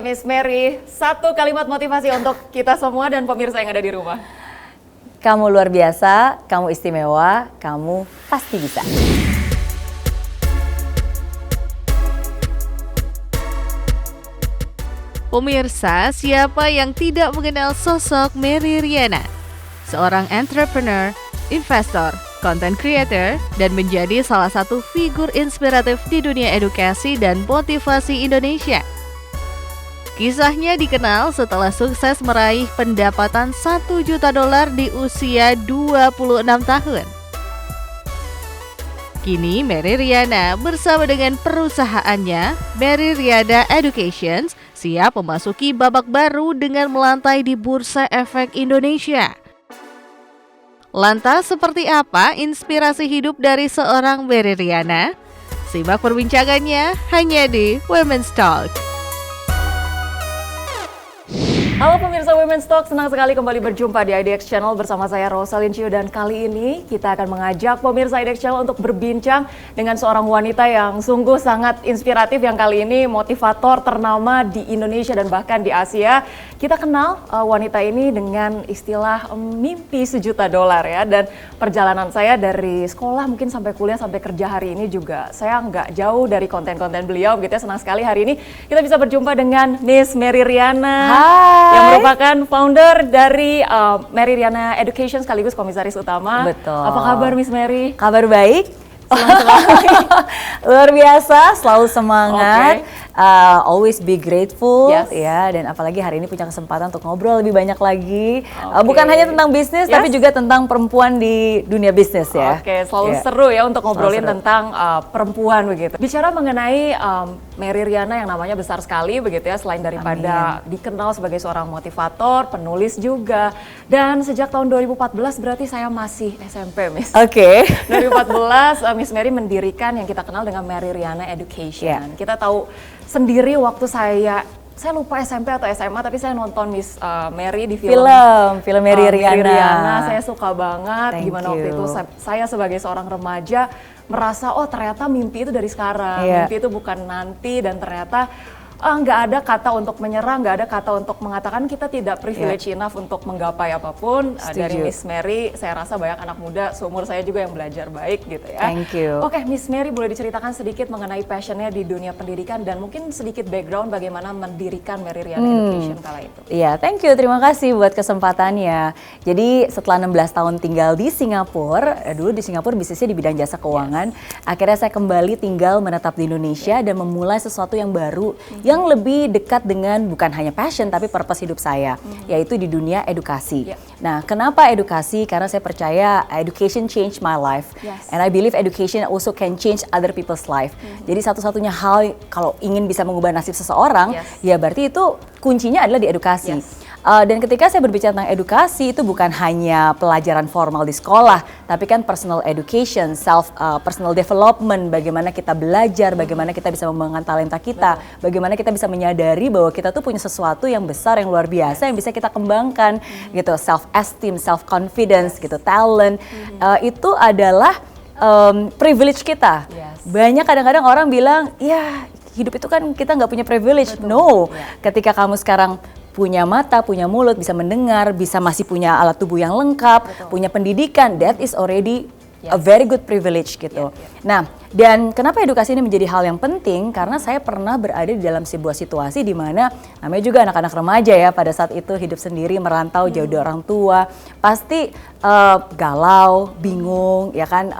Miss Mary, satu kalimat motivasi untuk kita semua dan pemirsa yang ada di rumah. Kamu luar biasa, kamu istimewa, kamu pasti bisa. Pemirsa, siapa yang tidak mengenal sosok Mary Riana? Seorang entrepreneur, investor, content creator, dan menjadi salah satu figur inspiratif di dunia edukasi dan motivasi Indonesia. Kisahnya dikenal setelah sukses meraih pendapatan $1 juta di usia 26 tahun. Kini Mary Riana bersama dengan perusahaannya, Mary Riana Education, siap memasuki babak baru dengan melantai di Bursa Efek Indonesia. Lantas seperti apa inspirasi hidup dari seorang Mary Riana? Simak perbincangannya hanya di Women's Talk. Halo pemirsa Women's Talk, senang sekali kembali berjumpa di IDX Channel bersama saya Rosalyn Chiu, dan kali ini kita akan mengajak pemirsa IDX Channel untuk berbincang dengan seorang wanita yang sungguh sangat inspiratif, yang kali ini motivator ternama di Indonesia dan bahkan di Asia. Kita kenal wanita ini dengan istilah mimpi $1 juta ya, dan perjalanan saya dari sekolah mungkin sampai kuliah sampai kerja hari ini juga saya nggak jauh dari konten-konten beliau gitu ya. Senang sekali hari ini kita bisa berjumpa dengan Miss Mary Riana. Hai. Yang merupakan founder dari Mary Riana Education sekaligus komisaris utama. Betul. Apa kabar Miss Mary? Kabar baik. Luar biasa, selalu semangat. Always be grateful, Yes. ya. Dan apalagi hari ini punya kesempatan untuk ngobrol lebih banyak lagi. Bukan hanya tentang bisnis, tapi juga tentang perempuan di dunia bisnis ya. Oke, selalu Yeah. seru ya untuk ngobrolin Seru. tentang perempuan begitu. Bicara mengenai Mary Riana yang namanya besar sekali begitu ya, selain daripada dikenal sebagai seorang motivator, penulis juga. Dan sejak tahun 2014 berarti saya masih SMP, Miss. Oke. 2014 Miss Mary mendirikan yang kita kenal dengan Mary Riana Education. Yeah. Kita tahu sendiri waktu saya lupa SMP atau SMA, tapi saya nonton Miss Mary di film Mary Riana. Saya suka banget. Thank Gimana waktu you. itu saya sebagai seorang remaja merasa oh ternyata mimpi itu dari sekarang. Yeah. Mimpi itu bukan nanti, dan ternyata nggak ada kata untuk menyerah, nggak ada kata untuk mengatakan kita tidak privilege enough untuk menggapai apapun. Dari Miss Mary, saya rasa banyak anak muda seumur saya juga yang belajar baik gitu ya. Thank you. Oke, Miss Mary, boleh diceritakan sedikit mengenai passionnya di dunia pendidikan dan mungkin sedikit background bagaimana mendirikan Mary Riana Education kala itu. Iya, thank you. Terima kasih buat kesempatannya. Jadi setelah 16 tahun tinggal di Singapura, dulu di Singapura bisnisnya di bidang jasa keuangan, akhirnya saya kembali tinggal menetap di Indonesia dan memulai sesuatu yang baru, yang lebih dekat dengan bukan hanya passion tapi purpose hidup saya, yaitu di dunia edukasi. Nah, kenapa edukasi? Karena saya percaya education change my life, and I believe education also can change other people's life. Jadi satu-satunya hal kalau ingin bisa mengubah nasib seseorang, ya berarti itu kuncinya adalah di edukasi. Dan ketika saya berbicara tentang edukasi, itu bukan hanya pelajaran formal di sekolah, tapi kan personal education, personal development, bagaimana kita belajar, bagaimana kita bisa mengembangkan talenta kita, bagaimana kita bisa menyadari bahwa kita tuh punya sesuatu yang besar, yang luar biasa, yang bisa kita kembangkan, gitu, self esteem, self confidence, gitu, talent, itu adalah privilege kita. Banyak kadang-kadang orang bilang, ya hidup itu kan kita nggak punya privilege. No, ketika kamu sekarang punya mata, punya mulut, bisa mendengar, bisa masih punya alat tubuh yang lengkap, punya pendidikan, that is already a very good privilege gitu. Nah, dan kenapa edukasi ini menjadi hal yang penting? Karena saya pernah berada di dalam sebuah situasi di mana namanya juga anak-anak remaja ya, pada saat itu hidup sendiri, merantau jauh dari orang tua, pasti galau, bingung, ya kan,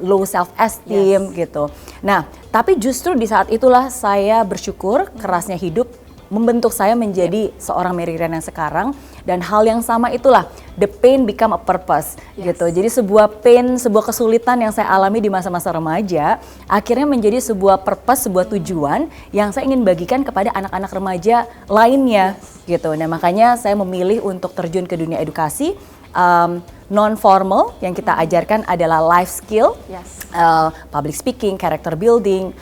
low self esteem gitu. Nah, tapi justru di saat itulah saya bersyukur kerasnya hidup membentuk saya menjadi seorang Mary Riana yang sekarang, dan hal yang sama itulah the pain become a purpose gitu. Jadi sebuah pain, sebuah kesulitan yang saya alami di masa-masa remaja akhirnya menjadi sebuah purpose, sebuah tujuan yang saya ingin bagikan kepada anak-anak remaja lainnya gitu. Nah, makanya saya memilih untuk terjun ke dunia edukasi. Non formal yang kita ajarkan adalah life skill, public speaking, character building,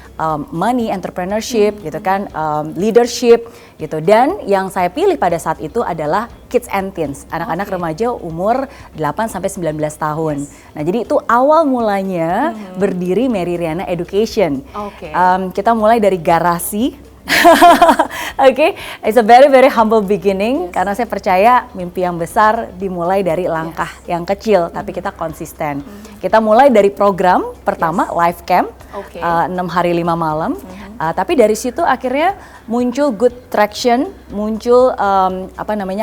money, entrepreneurship, gitu kan, leadership, gitu. Dan yang saya pilih pada saat itu adalah kids and teens, anak-anak remaja umur 8 sampai 19 tahun. Nah, jadi itu awal mulanya berdiri Mary Riana Education. Kita mulai dari garasi. Oke, it's a very very humble beginning karena saya percaya mimpi yang besar dimulai dari langkah yang kecil, tapi kita konsisten. Kita mulai dari program pertama live camp, 6 hari 5 malam. Tapi dari situ akhirnya muncul good traction, muncul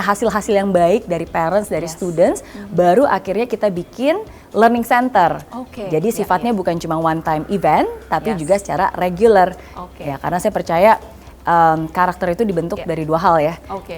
hasil-hasil yang baik dari parents, dari students. Baru akhirnya kita bikin learning center. Jadi sifatnya bukan cuma one time event, tapi juga secara regular. Ya, karena saya percaya karakter itu dibentuk dari 2 hal ya,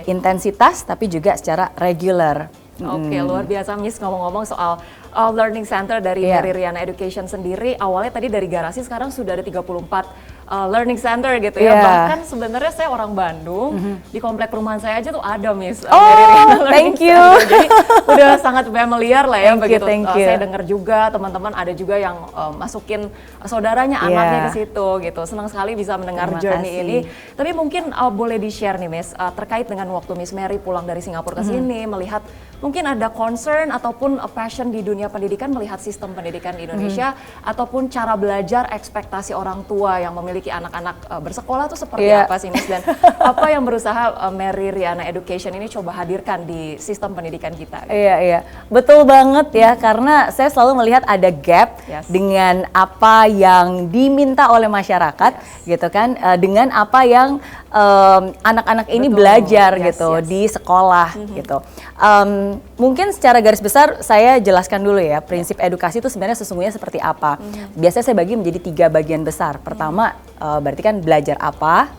intensitas tapi juga secara regular. Luar biasa Miss, ngomong-ngomong soal learning center dari Mary Riana Education sendiri, awalnya tadi dari garasi, sekarang sudah ada 34 learning center gitu ya. Bahkan sebenarnya saya orang Bandung, di komplek perumahan saya aja tuh ada Miss Mary Riana Learning Center. Jadi udah sangat familiar lah ya begitu. Saya dengar juga teman-teman ada juga yang masukin saudaranya, anaknya ke situ gitu. Senang sekali bisa mendengar journey ini. Tapi mungkin boleh di-share nih Miss, terkait dengan waktu Miss Mary pulang dari Singapura ke sini, melihat mungkin ada concern ataupun passion di dunia pendidikan, melihat sistem pendidikan di Indonesia, ataupun cara belajar, ekspektasi orang tua yang memiliki anak-anak bersekolah tuh seperti apa sih Miss, dan apa yang berusaha Mary Riana Education ini coba hadirkan di sistem pendidikan kita? Iya, betul banget ya, karena saya selalu melihat ada gap dengan apa yang diminta oleh masyarakat gitu kan, dengan apa yang anak-anak ini belajar gitu di sekolah gitu. Mungkin secara garis besar saya jelaskan dulu ya, prinsip edukasi itu sebenarnya sesungguhnya seperti apa. Biasanya saya bagi menjadi 3 bagian besar. Pertama berarti kan belajar apa,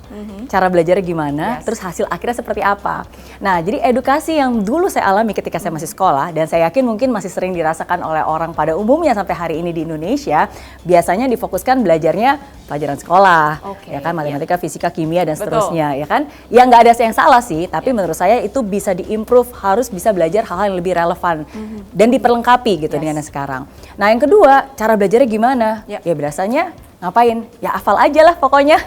cara belajarnya gimana, terus hasil akhirnya seperti apa. Nah, jadi edukasi yang dulu saya alami ketika saya masih sekolah, dan saya yakin mungkin masih sering dirasakan oleh orang pada umumnya sampai hari ini di Indonesia, biasanya difokuskan belajarnya pelajaran sekolah, ya kan, matematika, fisika, kimia, dan seterusnya, ya kan. Ya nggak ada yang salah sih, tapi menurut saya itu bisa diimprove, harus bisa belajar hal-hal yang lebih relevan dan diperlengkapi gitu dengan yang sekarang. Nah, yang kedua, cara belajarnya gimana? Ya biasanya ngapain? Ya hafal aja lah pokoknya.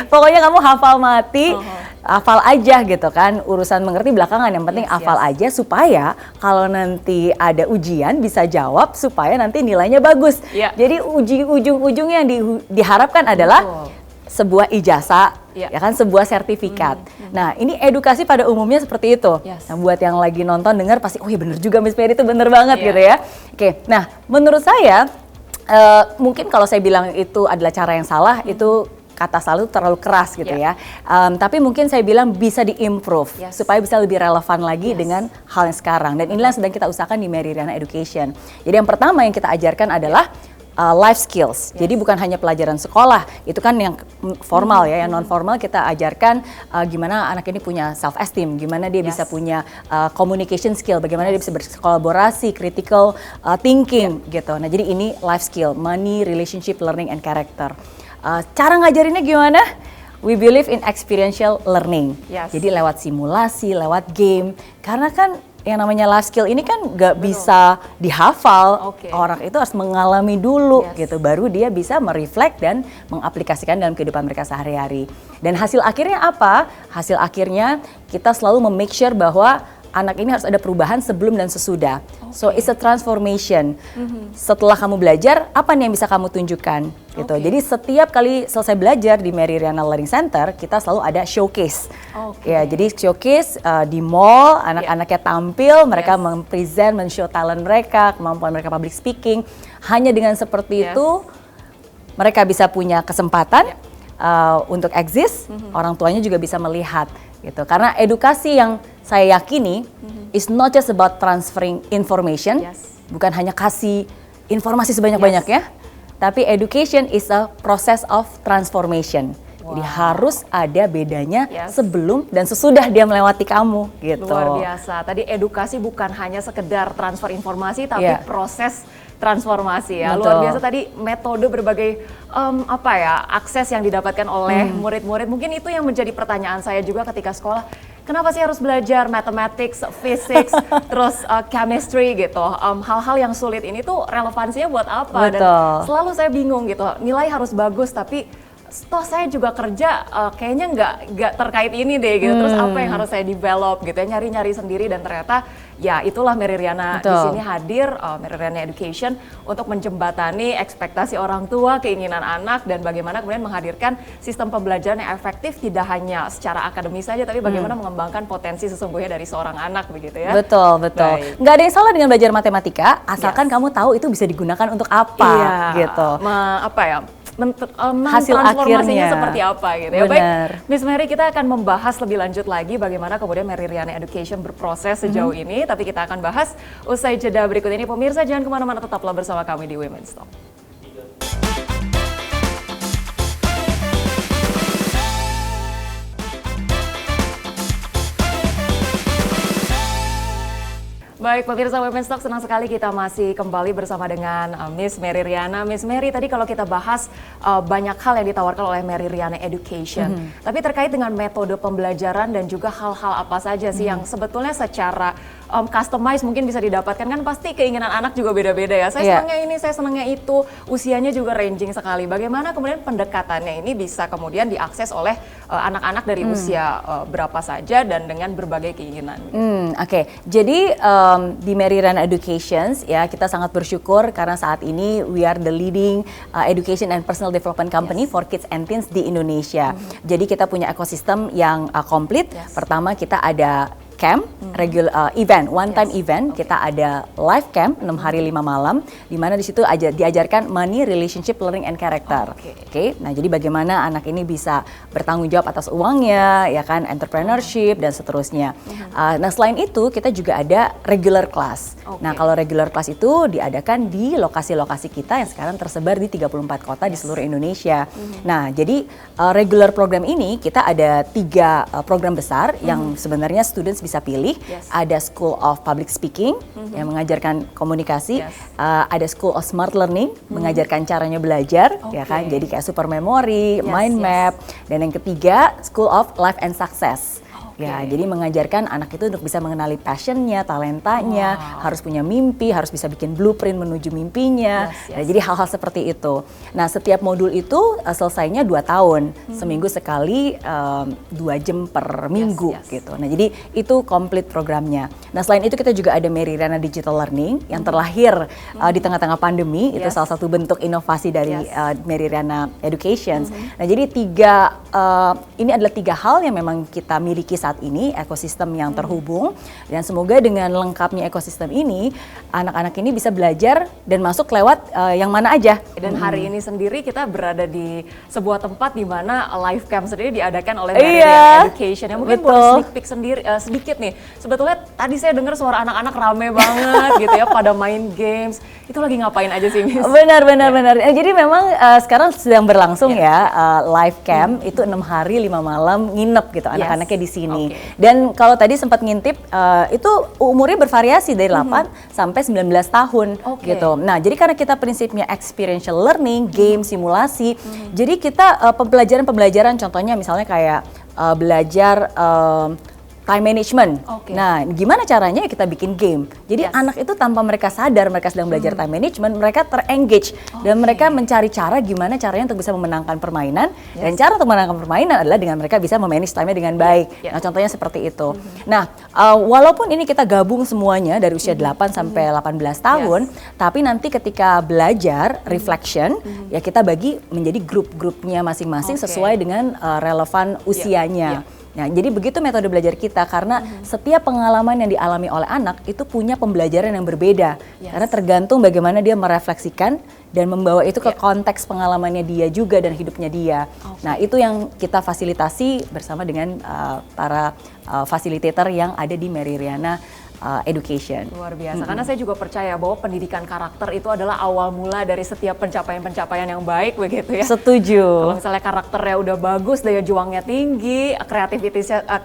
Pokoknya kamu hafal mati, hafal aja gitu kan. Urusan mengerti belakangan, yang penting hafal aja supaya kalau nanti ada ujian bisa jawab, supaya nanti nilainya bagus. Jadi ujung-ujungnya yang diharapkan adalah sebuah ijazah, ya kan, sebuah sertifikat. Nah, ini edukasi pada umumnya seperti itu. Nah, buat yang lagi nonton dengar pasti, oh ya bener juga Miss Mary itu bener banget gitu ya. Nah menurut saya mungkin kalau saya bilang itu adalah cara yang salah, itu kata salah itu terlalu keras gitu ya. Tapi mungkin saya bilang bisa diimprove supaya bisa lebih relevan lagi dengan hal yang sekarang. Dan inilah yang sedang kita usahakan di Mary Riana Education. Jadi yang pertama yang kita ajarkan adalah life skills. Jadi bukan hanya pelajaran sekolah, itu kan yang formal ya, yang non formal kita ajarkan gimana anak ini punya self esteem, gimana dia bisa punya communication skill, bagaimana dia bisa berkolaborasi, critical thinking gitu. Nah, jadi ini life skill, money, relationship, learning and character. Cara ngajarinnya gimana? We believe in experiential learning. Jadi lewat simulasi, lewat game. Karena kan yang namanya life skill ini kan nggak bisa dihafal, orang itu harus mengalami dulu gitu, baru dia bisa mereflek dan mengaplikasikan dalam kehidupan mereka sehari-hari. Dan hasil akhirnya apa? Hasil akhirnya kita selalu make sure bahwa anak ini harus ada perubahan sebelum dan sesudah. So it's a transformation. Setelah kamu belajar, apa nih yang bisa kamu tunjukkan? Gitu. Jadi setiap kali selesai belajar di Mary Riana Learning Center, kita selalu ada showcase. Ya, jadi showcase di mall, anak-anaknya tampil, mereka mempresent, men-show talent mereka, kemampuan mereka public speaking. Hanya dengan seperti itu, mereka bisa punya kesempatan untuk exist. Orang tuanya juga bisa melihat. Gitu. Karena edukasi yang saya yakini is not just about transferring information, bukan hanya kasih informasi sebanyak-banyaknya, tapi education is a process of transformation. Jadi harus ada bedanya sebelum dan sesudah dia melewati kamu gitu. Luar biasa. Tadi edukasi bukan hanya sekedar transfer informasi, tapi proses transformasi ya. Luar biasa tadi metode berbagai akses yang didapatkan oleh murid-murid. Mungkin itu yang menjadi pertanyaan saya juga ketika sekolah. Kenapa sih harus belajar mathematics, physics, terus chemistry gitu? Hal-hal yang sulit ini tuh relevansinya buat apa? Dan selalu saya bingung gitu. Nilai harus bagus tapi toh saya juga kerja kayaknya nggak terkait ini deh gitu. Terus apa yang harus saya develop gitu ya, nyari-nyari sendiri, dan ternyata ya itulah Meriryana di sini hadir, Meriryana Education untuk menjembatani ekspektasi orang tua, keinginan anak, dan bagaimana kemudian menghadirkan sistem pembelajaran yang efektif tidak hanya secara akademis saja, tapi bagaimana mengembangkan potensi sesungguhnya dari seorang anak begitu ya. Betul. Nggak ada yang salah dengan belajar matematika, asalkan kamu tahu itu bisa digunakan untuk apa gitu. Hasil akhirnya transformasinya seperti apa gitu ya. Benar. Baik, Miss Mary, kita akan membahas lebih lanjut lagi bagaimana kemudian Meriryana Education berproses sejauh ini, tapi kita akan bahas usai jeda berikut ini. Pemirsa jangan kemana-mana, tetaplah bersama kami di Women's Talk. Baik, pemirsa Women's Talk, senang sekali kita masih kembali bersama dengan Miss Meriryana. Miss Mary, tadi kalau kita bahas banyak hal yang ditawarkan oleh Meriryana Education, tapi terkait dengan metode pembelajaran dan juga hal-hal apa saja sih yang sebetulnya secara customize mungkin bisa didapatkan, kan pasti keinginan anak juga beda-beda ya. Saya senangnya ini, saya senangnya itu, usianya juga ranging sekali. Bagaimana kemudian pendekatannya ini bisa kemudian diakses oleh anak-anak dari usia berapa saja dan dengan berbagai keinginan? Oke. Jadi di Meriryana Education ya, kita sangat bersyukur karena saat ini we are the leading education and personal development company for kids and teens di Indonesia. Jadi kita punya ekosistem yang komplit. Pertama kita ada camp, regular event, one time event. Kita ada live camp 6 hari 5 malam, di mana di situ diajarkan money, relationship, learning and character. Oke. Nah, jadi bagaimana anak ini bisa bertanggung jawab atas uangnya, ya kan, entrepreneurship dan seterusnya. Nah, selain itu kita juga ada regular class. Nah, kalau regular class itu diadakan di lokasi-lokasi kita yang sekarang tersebar di 34 kota di seluruh Indonesia. Nah, jadi regular program ini kita ada 3 program besar yang sebenarnya students bisa pilih. Ada School of Public Speaking yang mengajarkan komunikasi, ada School of Smart Learning mengajarkan caranya belajar, ya kan, jadi kayak super memory, mind map, dan yang ketiga School of Life and Success. Ya, jadi mengajarkan anak itu untuk bisa mengenali passionnya, talentanya, harus punya mimpi, harus bisa bikin blueprint menuju mimpinya. Nah, jadi hal-hal seperti itu. Nah, setiap modul itu selesainya 2 tahun, seminggu sekali, 2 jam per minggu gitu. Nah, jadi itu komplit programnya. Nah, selain itu kita juga ada Meriryana Digital Learning yang terlahir di tengah-tengah pandemi. Itu salah satu bentuk inovasi dari Meriryana Education. Nah, jadi ini adalah 3 hal yang memang kita miliki saat ini, ekosistem yang terhubung, dan semoga dengan lengkapnya ekosistem ini anak-anak ini bisa belajar dan masuk lewat yang mana aja. Dan hari ini sendiri kita berada di sebuah tempat di mana live camp sendiri diadakan oleh Meriryana Education. Yang mungkin boleh sneak peek sendiri sedikit nih. Sebetulnya tadi saya dengar suara anak-anak rame banget gitu ya, pada main games. Itu lagi ngapain aja sih, Miss? Benar. Jadi memang sekarang sedang berlangsung live camp itu 6 hari 5 malam nginep gitu anak-anaknya di sini. Dan kalau tadi sempat ngintip itu umurnya bervariasi dari 8 sampai 19 tahun gitu. Nah, jadi karena kita prinsipnya experiential learning, game, simulasi. Jadi kita pembelajaran contohnya misalnya kayak belajar time management. Nah, gimana caranya kita bikin game. Jadi anak itu tanpa mereka sadar mereka sedang belajar time management, mereka terengage dan mereka mencari cara gimana caranya untuk bisa memenangkan permainan. Dan cara untuk memenangkan permainan adalah dengan mereka bisa memanage time-nya dengan baik. Nah, contohnya seperti itu. Nah, walaupun ini kita gabung semuanya dari usia 8 sampai 18 tahun, tapi nanti ketika belajar reflection, ya kita bagi menjadi grup-grupnya masing-masing sesuai dengan relevan usianya. Nah, jadi begitu metode belajar kita, karena setiap pengalaman yang dialami oleh anak itu punya pembelajaran yang berbeda. Karena tergantung bagaimana dia merefleksikan dan membawa itu ke konteks pengalamannya dia juga dan hidupnya dia. Nah, itu yang kita fasilitasi bersama dengan para fasilitator yang ada di Meriryana Education. Luar biasa, karena saya juga percaya bahwa pendidikan karakter itu adalah awal mula dari setiap pencapaian-pencapaian yang baik begitu ya. Setuju. Kalau misalnya karakternya udah bagus, daya juangnya tinggi,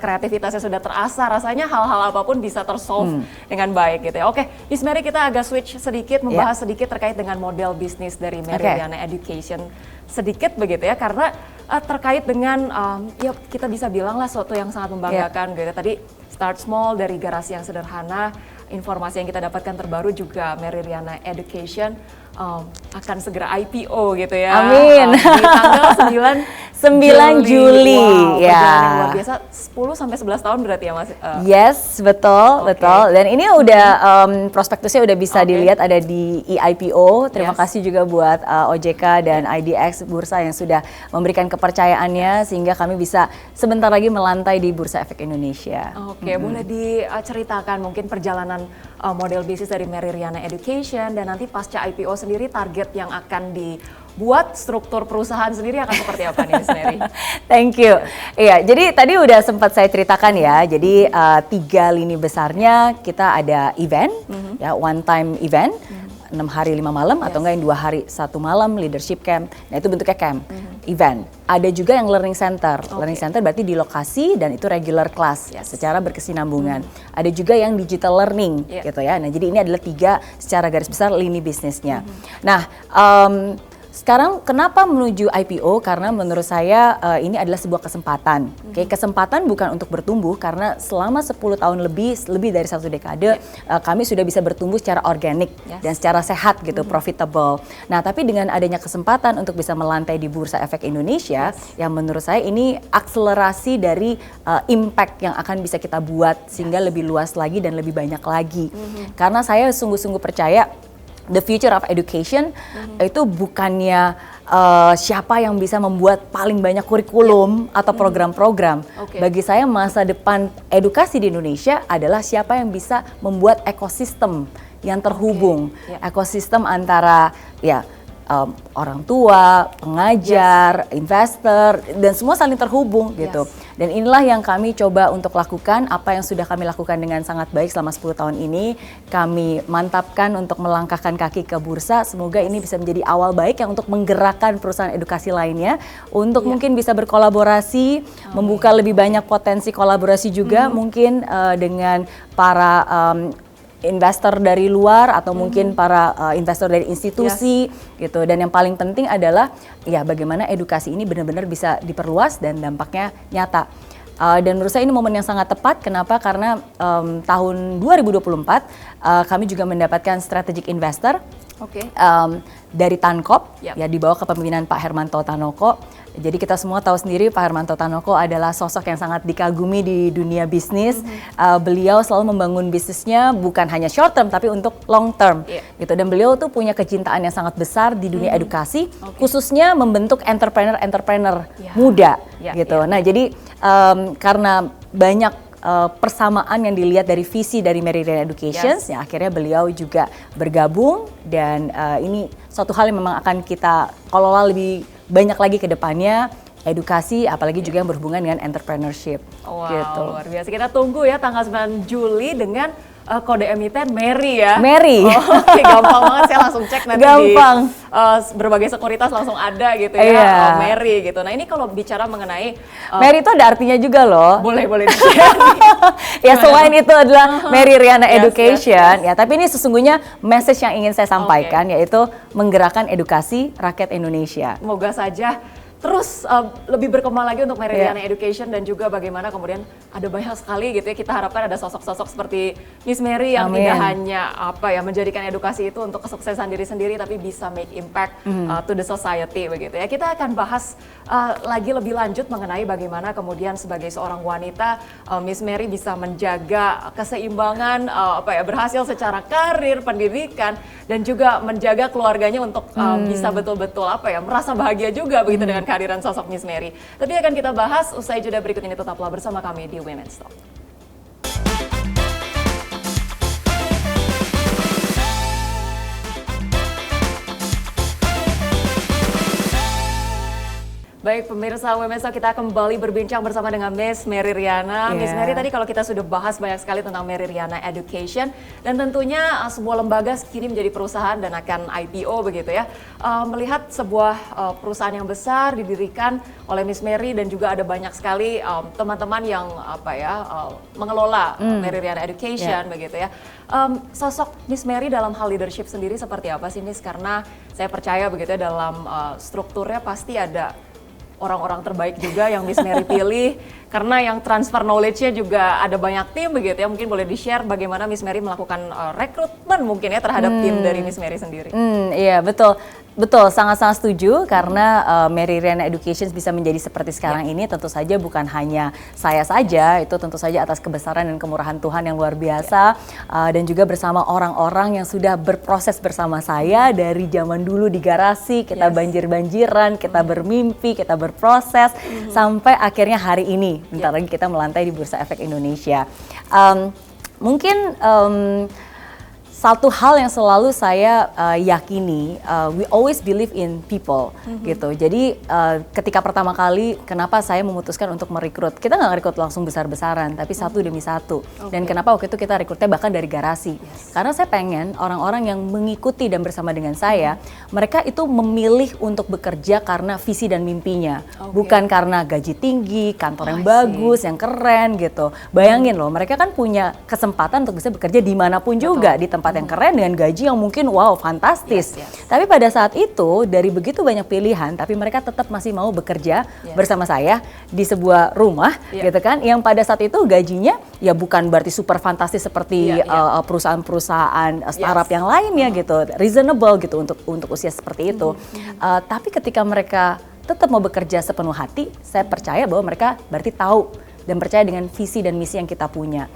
kreativitasnya sudah terasa, rasanya hal-hal apapun bisa tersolve dengan baik gitu ya. Oke, Miss Mary, kita agak switch sedikit, membahas sedikit terkait dengan model bisnis dari Meriryana Education sedikit begitu ya, karena terkait dengan ya kita bisa bilang lah suatu yang sangat membanggakan gitu. Tadi start small dari garasi yang sederhana, informasi yang kita dapatkan terbaru juga Mary Riana Education akan segera IPO gitu ya. Amin. Di tanggal 9 Juli. Wow, Ya. perjalanan yang luar biasa 10 sampai 11 tahun berarti ya Mas. Yes, betul, Oke. betul. Dan ini udah prospektusnya udah bisa Oke. dilihat ada di IPO. Terima Yes. kasih juga buat OJK dan IDX Bursa yang sudah memberikan kepercayaannya sehingga kami bisa sebentar lagi melantai di Bursa Efek Indonesia. Oke, boleh diceritakan mungkin perjalanan model bisnis dari Mary Riana Education dan nanti pasca IPO sendiri target yang akan dibuat, struktur perusahaan sendiri akan seperti apa nih Miss Mary? Thank you. Iya, jadi tadi udah sempat saya ceritakan ya. Jadi 3 lini besarnya kita ada event, ya one time event. 6 hari 5 malam atau enggak yang 2 hari 1 malam leadership camp. Nah itu bentuknya camp, event. Ada juga yang learning center. Learning center berarti di lokasi dan itu regular class secara berkesinambungan. Ada juga yang digital learning gitu ya. Nah jadi ini adalah 3 secara garis besar lini bisnisnya. Nah sekarang kenapa menuju IPO? Karena menurut saya ini adalah sebuah kesempatan. Oke, kesempatan bukan untuk bertumbuh karena selama 10 tahun lebih dari 1 dekade kami sudah bisa bertumbuh secara organik dan secara sehat gitu, profitable. Nah, tapi dengan adanya kesempatan untuk bisa melantai di Bursa Efek Indonesia, yang menurut saya ini akselerasi dari impact yang akan bisa kita buat sehingga lebih luas lagi dan lebih banyak lagi. Karena saya sungguh-sungguh percaya the future of education itu bukannya siapa yang bisa membuat paling banyak kurikulum atau program-program. Bagi saya masa depan edukasi di Indonesia adalah siapa yang bisa membuat ekosistem yang terhubung. Ekosistem antara orang tua, pengajar, investor, dan semua saling terhubung gitu. Dan inilah yang kami coba untuk lakukan, apa yang sudah kami lakukan dengan sangat baik selama 10 tahun ini. Kami mantapkan untuk melangkahkan kaki ke bursa, semoga ini bisa menjadi awal baik yang untuk menggerakkan perusahaan edukasi lainnya, untuk mungkin bisa berkolaborasi, membuka lebih banyak potensi kolaborasi juga mungkin dengan para investor dari luar atau mungkin para investor dari institusi gitu. Dan yang paling penting adalah ya bagaimana edukasi ini benar-benar bisa diperluas dan dampaknya nyata. Dan menurut saya ini momen yang sangat tepat. Kenapa? Karena tahun 2024 kami juga mendapatkan strategic investor dari Tankop ya di bawah kepemimpinan Pak Hermanto Tanoko. Jadi kita semua tahu sendiri Pak Hermanto Tanoko adalah sosok yang sangat dikagumi di dunia bisnis. Beliau selalu membangun bisnisnya bukan hanya short term tapi untuk long term gitu. Dan beliau tuh punya kecintaan yang sangat besar di dunia edukasi, khususnya membentuk entrepreneur muda gitu. Nah jadi karena banyak persamaan yang dilihat dari visi dari Mary Riana Education, ya akhirnya beliau juga bergabung dan ini suatu hal yang memang akan kita kelola lebih banyak lagi ke depannya, edukasi apalagi juga yang berhubungan dengan entrepreneurship. Wow, gitu. luar biasa. Kita tunggu ya tanggal 9 Juli dengan kode emiten Mary ya. Mary. Oke, gampang banget, saya langsung cek nanti Gampang. di berbagai sekuritas langsung ada gitu ya, Mary gitu. Nah ini kalau bicara mengenai Mary itu ada artinya juga loh. Boleh Ya selain itu adalah Mary Riana Education, ya tapi ini sesungguhnya message yang ingin saya sampaikan yaitu menggerakkan edukasi rakyat Indonesia. Semoga saja terus lebih berkembang lagi untuk Mary Riana Education dan juga bagaimana kemudian ada banyak sekali gitu ya, kita harapkan ada sosok-sosok seperti Miss Mary yang tidak hanya menjadikan edukasi itu untuk kesuksesan diri sendiri tapi bisa make impact to the society begitu ya. Kita akan bahas lagi lebih lanjut mengenai bagaimana kemudian sebagai seorang wanita Miss Mary bisa menjaga keseimbangan berhasil secara karir, pendidikan dan juga menjaga keluarganya untuk bisa betul-betul merasa bahagia juga begitu dengan kehadiran sosok Miss Mary. Tapi akan kita bahas usai jeda berikut ini, tetaplah bersama kami di Women's Talk. Baik pemirsa Women's Talk, kita kembali berbincang bersama dengan Miss Mary Riana. Miss Mary, tadi kalau kita sudah bahas banyak sekali tentang Mary Riana Education dan tentunya sebuah lembaga kini menjadi perusahaan dan akan IPO begitu ya. Melihat sebuah perusahaan yang besar didirikan oleh Miss Mary dan juga ada banyak sekali teman-teman yang mengelola Mary Riana Education begitu ya. Sosok Miss Mary dalam hal leadership sendiri seperti apa sih Miss? Karena saya percaya begitu ya dalam strukturnya pasti ada orang-orang terbaik juga yang Miss Mary pilih, karena yang transfer knowledge-nya juga ada banyak tim begitu ya. Mungkin boleh di-share bagaimana Miss Mary melakukan rekrutmen mungkin ya terhadap tim dari Miss Mary sendiri. Iya betul. Betul, sangat-sangat setuju karena Mary Riana Education bisa menjadi seperti sekarang ini tentu saja bukan hanya saya saja, itu tentu saja atas kebesaran dan kemurahan Tuhan yang luar biasa dan juga bersama orang-orang yang sudah berproses bersama saya dari zaman dulu di garasi, kita banjir-banjiran, kita bermimpi, kita berproses sampai akhirnya hari ini, bentar lagi kita melantai di Bursa Efek Indonesia. Mungkin satu hal yang selalu saya yakini, we always believe in people, gitu. Jadi ketika pertama kali, kenapa saya memutuskan untuk merekrut? Kita nggak merekrut langsung besar-besaran, tapi satu demi satu. Dan kenapa waktu itu kita rekrutnya bahkan dari garasi? Karena saya pengen orang-orang yang mengikuti dan bersama dengan saya, mereka itu memilih untuk bekerja karena visi dan mimpinya, bukan karena gaji tinggi, kantor yang bagus, yang keren, gitu. Bayangin loh, mereka kan punya kesempatan untuk bisa bekerja dimanapun juga, di tempat yang keren dengan gaji yang mungkin wow fantastis. Tapi pada saat itu dari begitu banyak pilihan, tapi mereka tetap masih mau bekerja bersama saya di sebuah rumah, gitu kan? Yang pada saat itu gajinya ya bukan berarti super fantastis seperti perusahaan-perusahaan startup yang lainnya, gitu, reasonable gitu untuk usia seperti itu. Tapi ketika mereka tetap mau bekerja sepenuh hati, saya percaya bahwa mereka berarti tahu dan percaya dengan visi dan misi yang kita punya.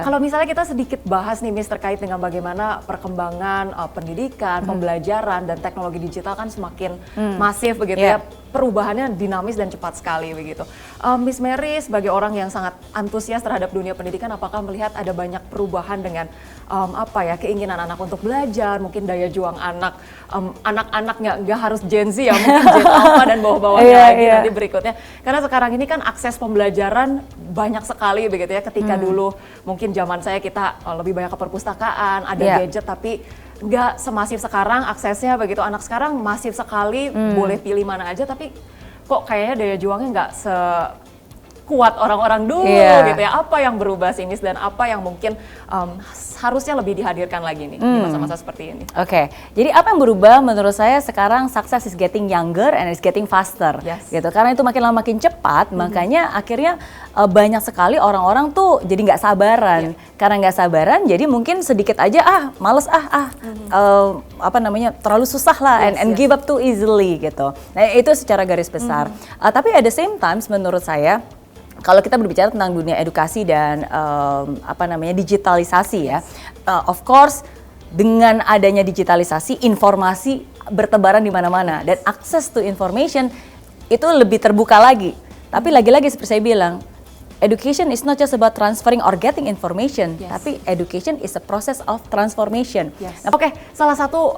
Kalau misalnya kita sedikit bahas nih Miss terkait dengan bagaimana perkembangan pendidikan, pembelajaran dan teknologi digital kan semakin masif begitu ya. Perubahannya dinamis dan cepat sekali begitu. Miss Mary sebagai orang yang sangat antusias terhadap dunia pendidikan, apakah melihat ada banyak perubahan dengan keinginan anak untuk belajar, mungkin daya juang anak, anak-anaknya nggak harus Gen Z ya, mungkin Gen Alpha dan bawah-bawahnya lagi nanti berikutnya. Karena sekarang ini kan akses pembelajaran banyak sekali begitu ya. Ketika dulu mungkin zaman saya kita lebih banyak ke perpustakaan, ada gadget, tapi nggak semasif sekarang aksesnya begitu. Anak sekarang masif sekali, boleh pilih mana aja, tapi kok kayaknya daya juangnya nggak sekuat orang-orang dulu gitu ya. Apa yang berubah sih Miss dan apa yang mungkin harusnya lebih dihadirkan lagi nih di masa-masa seperti ini? Jadi apa yang berubah menurut saya sekarang, success is getting younger and it's getting faster, gitu. Karena itu makin lama makin cepat, makanya akhirnya banyak sekali orang-orang tuh jadi nggak sabaran. Karena nggak sabaran, jadi mungkin sedikit aja males terlalu susah lah and give up too easily gitu. Nah itu secara garis besar. Tapi at the same time menurut saya, kalau kita berbicara tentang dunia edukasi dan digitalisasi ya, of course dengan adanya digitalisasi informasi bertebaran di mana-mana dan access to information itu lebih terbuka lagi. Tapi lagi-lagi seperti saya bilang, education is not just about transferring or getting information, tapi education is a process of transformation. Salah satu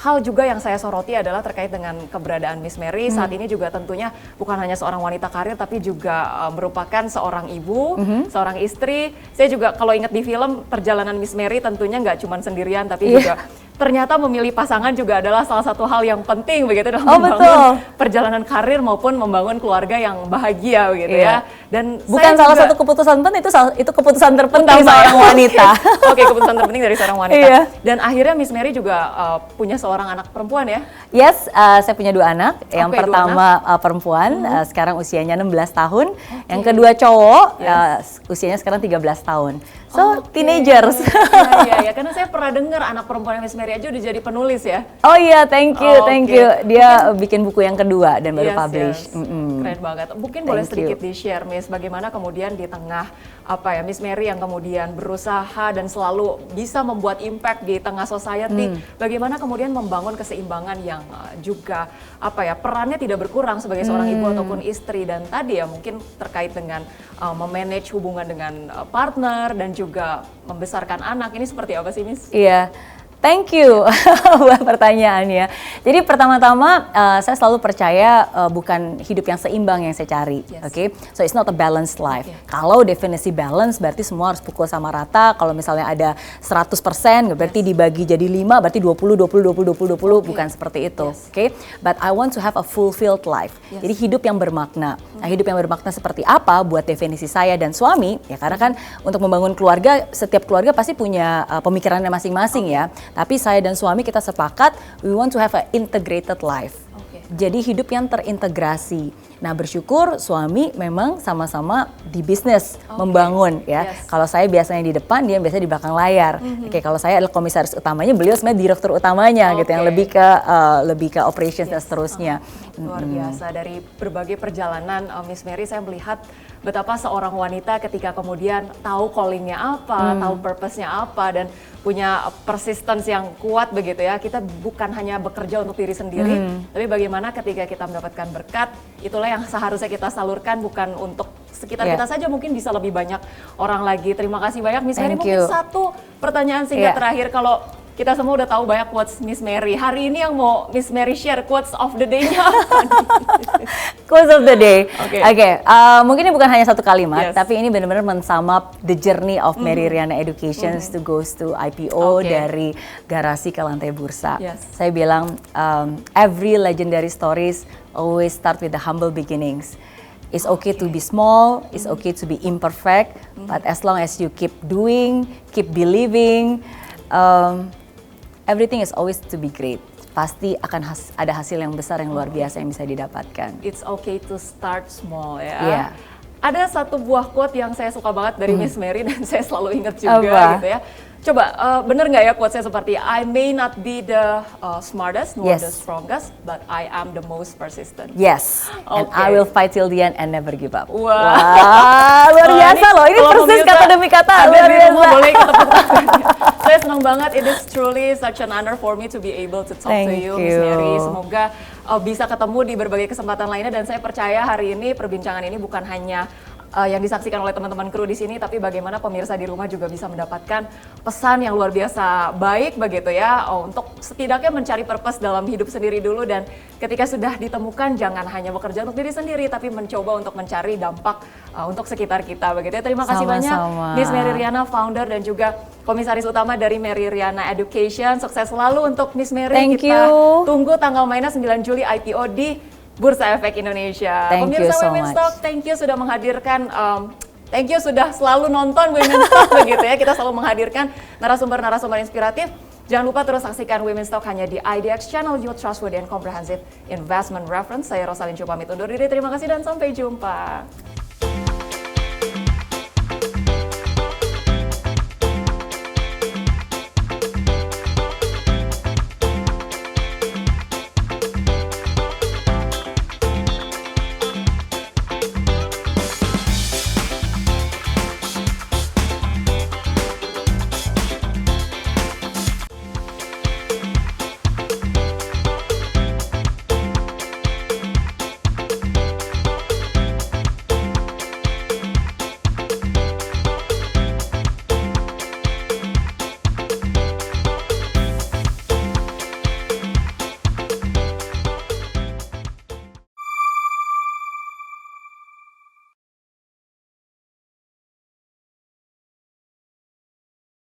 hal juga yang saya soroti adalah terkait dengan keberadaan Miss Mary saat ini juga tentunya bukan hanya seorang wanita karir tapi juga merupakan seorang ibu, seorang istri. Saya juga kalau ingat di film perjalanan Miss Mary tentunya nggak cuma sendirian tapi juga ternyata memilih pasangan juga adalah salah satu hal yang penting begitu dalam membangun perjalanan karir maupun membangun keluarga yang bahagia begitu ya. Dan bukan salah satu keputusan penting, itu keputusan terpenting seorang wanita. Keputusan terpenting dari seorang wanita. Dan akhirnya Miss Mary juga punya seorang anak perempuan ya? Yes, saya punya 2 anak. Yang pertama perempuan, sekarang usianya 16 tahun. Yang kedua cowok, usianya sekarang 13 tahun. So, teenagers. Iya, karena saya pernah dengar anak perempuan Miss Mary aja udah jadi penulis ya. Oh iya, thank you. Dia bikin buku yang kedua dan baru publish. Keren banget. Mungkin boleh sedikit di-share Miss, bagaimana kemudian di tengah Miss Mary yang kemudian berusaha dan selalu bisa membuat impact di tengah society, bagaimana kemudian membangun keseimbangan yang juga perannya tidak berkurang sebagai seorang ibu ataupun istri, dan tadi ya mungkin terkait dengan memanage hubungan dengan partner dan juga membesarkan anak, ini seperti apa sih Miss? Iya. Thank you buat pertanyaannya. Jadi pertama-tama saya selalu percaya bukan hidup yang seimbang yang saya cari, So it's not a balanced life. Kalau definisi balance berarti semua harus pukul sama rata. Kalau misalnya ada 100% berarti dibagi jadi 5 berarti 20, bukan seperti itu. But I want to have a fulfilled life. Jadi hidup yang bermakna. Nah, hidup yang bermakna seperti apa buat definisi saya dan suami? Ya karena kan untuk membangun keluarga, setiap keluarga pasti punya pemikirannya masing-masing ya. Tapi saya dan suami kita sepakat we want to have an integrated life. jadi hidup yang terintegrasi. Nah, bersyukur suami memang sama-sama di bisnis membangun ya. Yes. Kalau saya biasanya di depan, dia biasanya di belakang layar. Oke, kalau saya adalah komisaris utamanya, beliau sebenarnya direktur utamanya gitu, yang lebih ke operations dan seterusnya. Luar biasa, dari berbagai perjalanan Miss Mary, saya melihat betapa seorang wanita ketika kemudian tahu callingnya apa, tahu purpose-nya apa, dan punya persistence yang kuat begitu ya. Kita bukan hanya bekerja untuk diri sendiri, tapi bagaimana ketika kita mendapatkan berkat, itulah yang seharusnya kita salurkan, bukan untuk sekitar kita saja, mungkin bisa lebih banyak orang lagi. Terima kasih banyak Miss Mary. Mungkin satu pertanyaan singkat terakhir, kalau kita semua udah tahu banyak quotes Miss Mary. Hari ini yang mau Miss Mary share quotes of the day-nya apa? Quotes of the day. Oke. Mungkin ini bukan hanya satu kalimat, tapi ini benar-benar mensum up the journey of Mary Riana Education to goes to IPO dari garasi ke lantai bursa. Saya bilang every legendary stories always start with the humble beginnings. It's okay to be small, it's okay to be imperfect, but as long as you keep doing, keep believing, everything is always to be great. Pasti akan ada hasil yang besar yang luar biasa yang bisa didapatkan. It's okay to start small ya. Yeah. Ada satu buah quote yang saya suka banget dari Miss Mary dan saya selalu ingat juga gitu ya. Coba bener nggak ya quote-nya seperti I may not be the smartest nor the strongest, but I am the most persistent. Yes, and I will fight till the end and never give up. Wah, luar biasa loh. Ini persis kata demi kata. Luar biasa. Boleh ikut tepuk tangannya. Saya senang banget. It is truly such an honor for me to be able to talk to you, Miss Mary. Semoga bisa ketemu di berbagai kesempatan lainnya, dan saya percaya hari ini perbincangan ini bukan hanya yang disaksikan oleh teman-teman kru di sini, tapi bagaimana pemirsa di rumah juga bisa mendapatkan pesan yang luar biasa baik begitu ya, untuk setidaknya mencari purpose dalam hidup sendiri dulu, dan ketika sudah ditemukan jangan hanya bekerja untuk diri sendiri, tapi mencoba untuk mencari dampak untuk sekitar kita begitu ya. Terima kasih banyak Miss Mary Riana, founder dan juga komisaris utama dari Mary Riana Education. Sukses selalu untuk Miss Mary. Kita tunggu tanggal mainnya 9 Juli IPO di Bursa Efek Indonesia. Pemirsa Women's Talk, thank you sudah menghadirkan, thank you sudah selalu nonton Women's Talk begitu ya. Kita selalu menghadirkan narasumber-narasumber inspiratif. Jangan lupa terus saksikan Women's Talk hanya di IDX Channel, your trustworthy and comprehensive investment reference. Saya Rosalyn Chu pamit undur diri. Terima kasih dan sampai jumpa.